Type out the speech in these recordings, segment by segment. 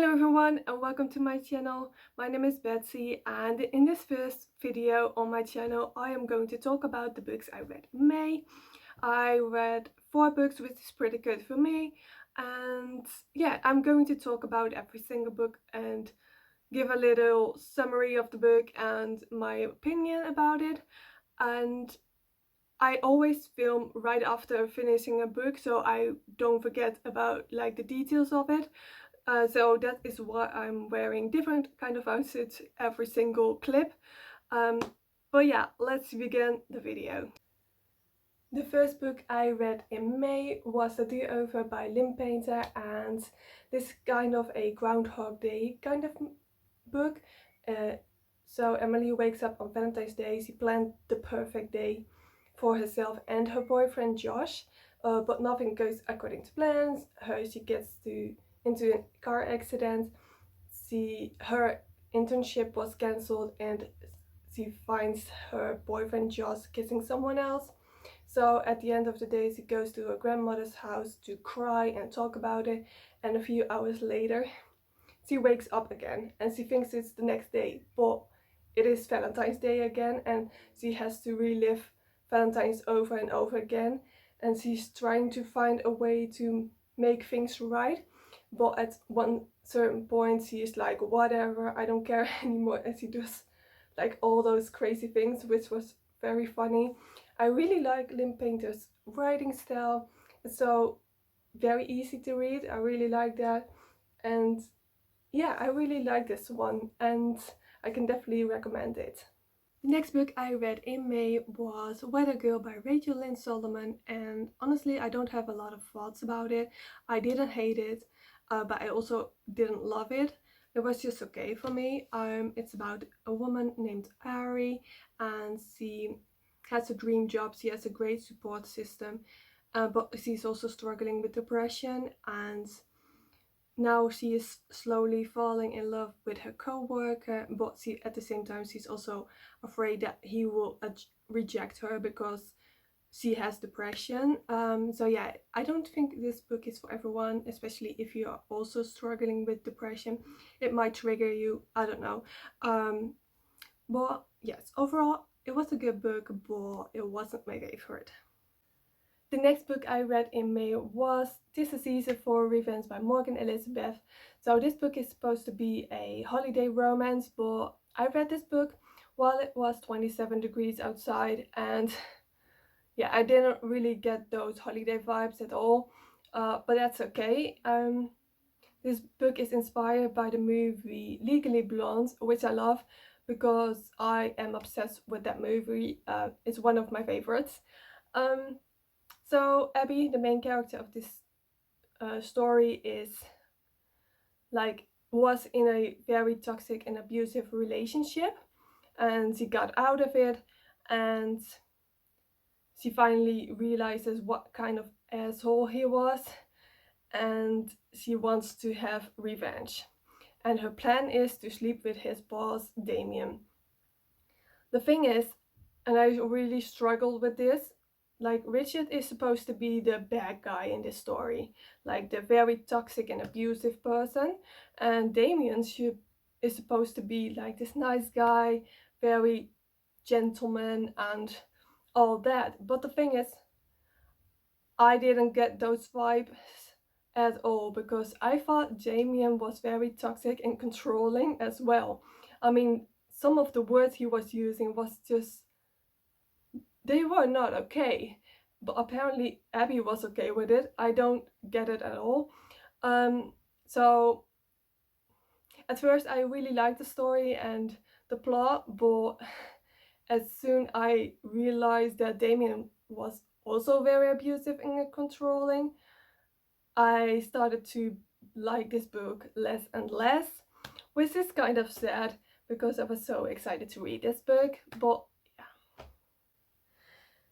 Hello everyone and welcome to my channel. My name is Betsy and in this first video on my channel I am going to talk about the books I read in May. I read 4 books, which is pretty good for me, and yeah, I'm going to talk about every single book and give a little summary of the book and my opinion about it. And I always film right after finishing a book so I don't forget about the details of it. So that is why I'm wearing different kind of outfits every single clip. But yeah, let's begin the video. The first book I read in May was The Do-Over by Lynn Painter, and this is kind of a Groundhog Day kind of book. So Emily wakes up on Valentine's Day. She planned the perfect day for herself and her boyfriend Josh, but nothing goes according to plans. She gets into a car accident. Her internship was cancelled and she finds her boyfriend Josh kissing someone else. So at the end of the day she goes to her grandmother's house to cry and talk about it, and a few hours later she wakes up again and she thinks it's the next day, but it is Valentine's Day again, and she has to relive Valentine's over and over again, and she's trying to find a way to make things right. But at one certain point she is like, whatever, I don't care anymore, and she does like all those crazy things, which was very funny. I really like Lynn Painter's writing style. It's so very easy to read. I really like that, and yeah, I really like this one and I can definitely recommend it. The next book I read in May was Weather Girl by Rachel Lynn Solomon, and honestly I don't have a lot of thoughts about it. I didn't hate it, but I also didn't love it. It was just okay for me. It's about a woman named Ari, and she has a dream job. She has a great support system, but she's also struggling with depression, and now she is slowly falling in love with her co-worker, but at the same time she's also afraid that he will reject her because she has depression. So yeah, I don't think this book is for everyone, especially if you are also struggling with depression. It might trigger you, I don't know. But yes, overall it was a good book, but it wasn't my favorite. The next book I read in May was 'Tis the Season for Revenge by Morgan Elizabeth. So this book is supposed to be a holiday romance, but I read this book while it was 27 degrees outside, and yeah, I didn't really get those holiday vibes at all, but that's okay. This book is inspired by the movie Legally Blonde, which I love because I am obsessed with that movie. It's one of my favorites. So Abby, the main character of this story, was in a very toxic and abusive relationship, and she got out of it, and she finally realizes what kind of asshole he was, and she wants to have revenge. And her plan is to sleep with his boss, Damien. The thing is, and I really struggled with this, like Richard is supposed to be the bad guy in this story, like the very toxic and abusive person, and Damien is supposed to be like this nice guy, very gentleman and all that. But the thing is, I didn't get those vibes at all, because I thought Damien was very toxic and controlling as well. I mean, some of the words he was using was just, they were not okay, but apparently Abby was okay with it. I don't get it at all. So at first I really liked the story and the plot, but as soon I realized that Damien was also very abusive and controlling, I started to like this book less and less, which is kind of sad because I was so excited to read this book. But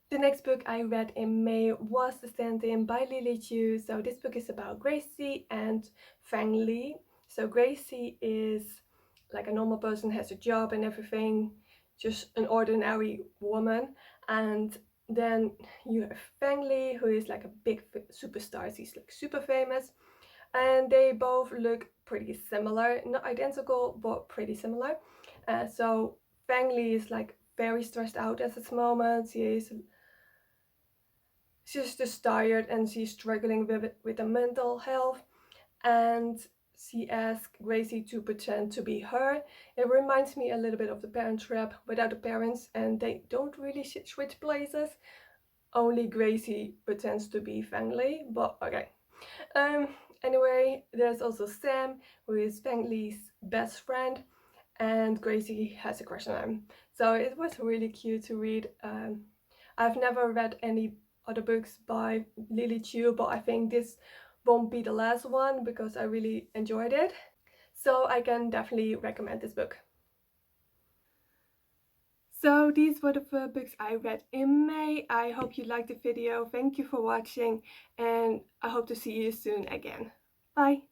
the next book I read in May was The Stand-In by Lily Chu. So this book is about Gracie and Fang Li. So Gracie is like a normal person, has a job and everything, just an ordinary woman. And then you have Fang Li, who is like a big superstar. She's like super famous. and they both look pretty similar, not identical but pretty similar. So Feng Li is like very stressed out at this moment. She's just tired and she's struggling with the mental health, and she asks Gracie to pretend to be her. It reminds me a little bit of The Parent Trap without the parents, and they don't really switch places. Only Gracie pretends to be Feng Li, but okay. Anyway, there's also Sam, who is Feng Li's best friend, and Gracie has a crush on him. So it was really cute to read. I've never read any other books by Lily Chu, but I think this won't be the last one because I really enjoyed it. So I can definitely recommend this book. So these were the books I read in May. I hope you liked the video. Thank you for watching, and I hope to see you soon again. Bye!